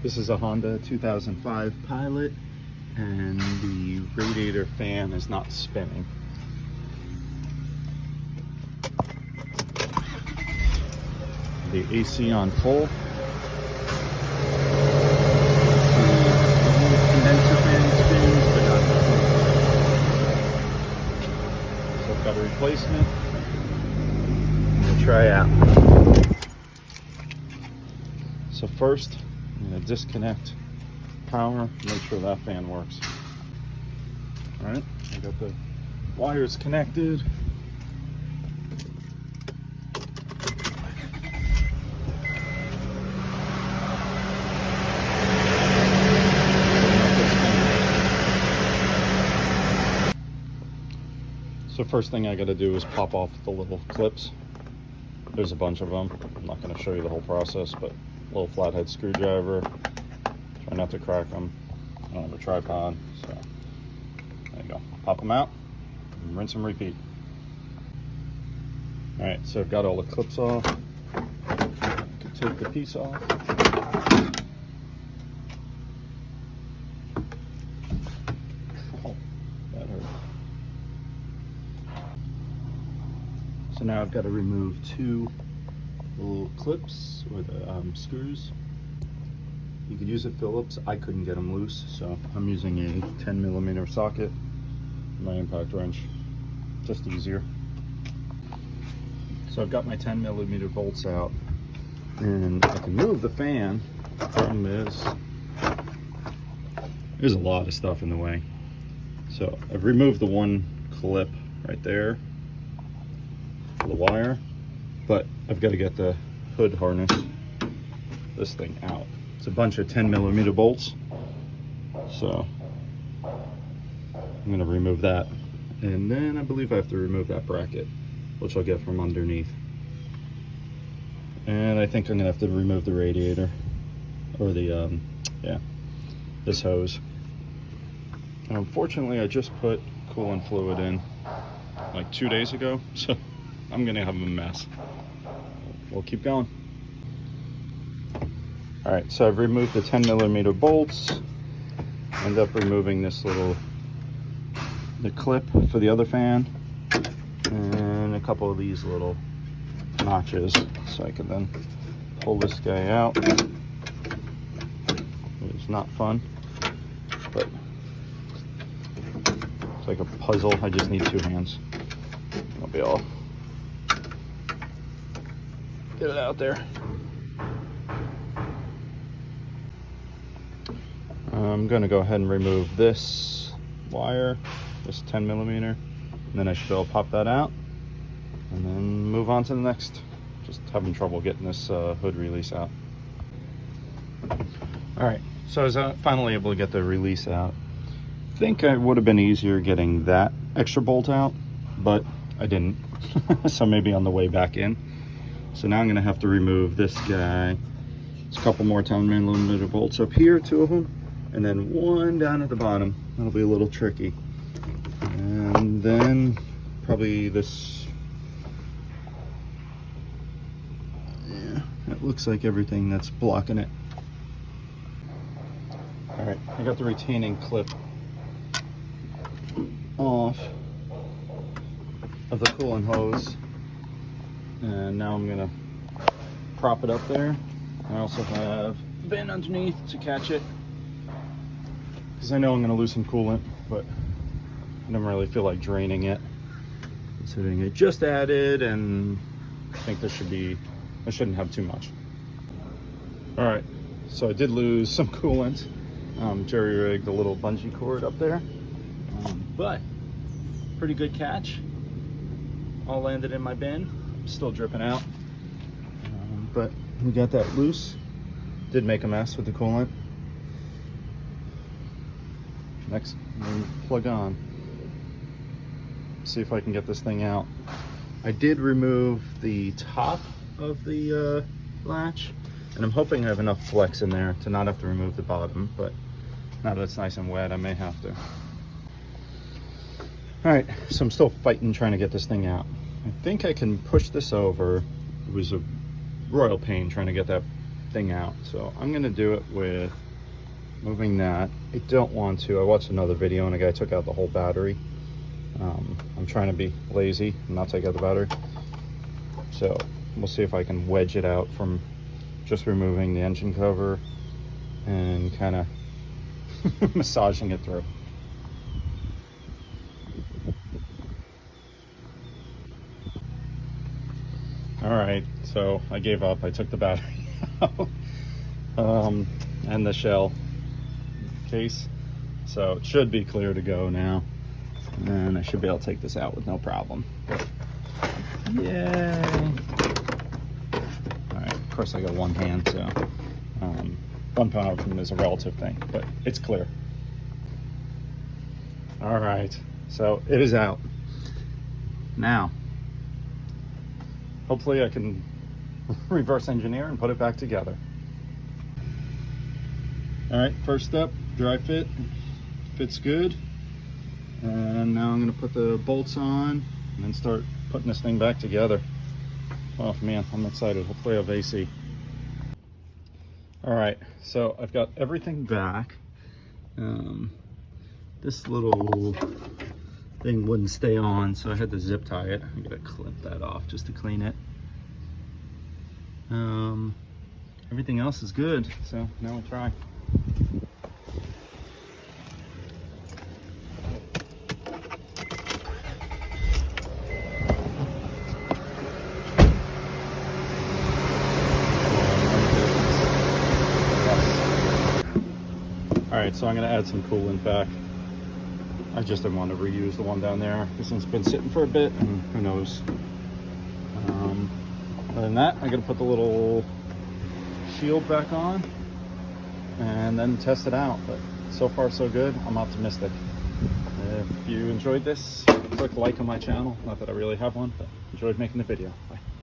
This is a Honda 2005 Pilot, and the radiator fan is not spinning. The AC on full. The condenser fan spins, but not the full. So I've got a replacement. We'll try out. So first, I'm going to disconnect power, make sure that fan works. All right, I got the wires connected. So first thing I got to do is pop off the little clips. There's a bunch of them. I'm not going to show you the whole process, but a little flathead screwdriver. Try not to crack them. I don't have a tripod, so there you go. Pop them out, and rinse and repeat. All right, so I've got all the clips off. I can take the piece off. Oh, that hurt. So now I've got to remove two little clips or the screws. You could use a Phillips. I couldn't get them loose, so I'm using a 10mm socket, my impact wrench, just easier. So I've got my 10mm bolts out, and I can move the fan. The problem is, there's a lot of stuff in the way. So I've removed the one clip right there for the wire, but I've got to get the hood harness, this thing out. It's a bunch of 10mm bolts, so I'm going to remove that, and then I believe I have to remove that bracket, which I'll get from underneath, and I think I'm going to have to remove the radiator, or the this hose. And unfortunately I just put coolant fluid in like 2 days ago, so I'm going to have a mess. We'll keep going. All right, so I've removed the 10mm bolts. End up removing this the clip for the other fan, and a couple of these little notches, so I can then pull this guy out. It's not fun, but it's like a puzzle. I just need two hands. I'll be all get it out there. I'm going to go ahead and remove this wire, this 10mm, and then I should be able to pop that out and then move on to the next. Just having trouble getting this hood release out. All right, so I was finally able to get the release out. I think it would have been easier getting that extra bolt out, but I didn't. So maybe on the way back in. So now I'm going to have to remove this guy. There's a couple more 10mm bolts up here, two of them, and then one down at the bottom. That'll be a little tricky. And then probably this. Yeah, that looks like everything that's blocking it. All right, I got the retaining clip off of the coolant hose, and now I'm gonna prop it up there. I also have a bin underneath to catch it, because I know I'm gonna lose some coolant, but I don't really feel like draining it, considering it just added, and I think I shouldn't have too much. All right, so I did lose some coolant. Jerry rigged a little bungee cord up there, but pretty good catch. All landed in my bin, still dripping out, but we got that loose. Did make a mess with the coolant. Next, plug on. See if I can get this thing out. I did remove the top of the latch, and I'm hoping I have enough flex in there to not have to remove the bottom, but now that it's nice and wet, I may have to. All right, so I'm still fighting trying to get this thing out. I think I can push this over. It was a royal pain trying to get that thing out. So I'm gonna do it with moving that. I don't want to. I watched another video and a guy took out the whole battery. I'm trying to be lazy and not take out the battery. So we'll see if I can wedge it out from just removing the engine cover and kind of massaging it through. All right, so I gave up. I took the battery out and the shell case. So it should be clear to go now. And I should be able to take this out with no problem. Yay! All right, of course I got one hand, so 1 pound from is a relative thing, but it's clear. All right, so it is out. Now, hopefully I can reverse engineer and put it back together. All right, first step, dry fit. Fits good. And now I'm gonna put the bolts on and then start putting this thing back together. Oh man, I'm excited. Hopefully I have AC. All right, so I've got everything back. This little thing wouldn't stay on, so I had to zip tie it. I'm gonna clip that off just to clean it. Everything else is good, so now we'll try. All right, so I'm gonna add some coolant back. I just didn't want to reuse the one down there. This one's been sitting for a bit, and who knows. Other than that, I'm gonna put the little shield back on and then test it out. But so far so good. I'm optimistic. If you enjoyed this, click like on my channel. Not that I really have one, but enjoyed making the video. Bye.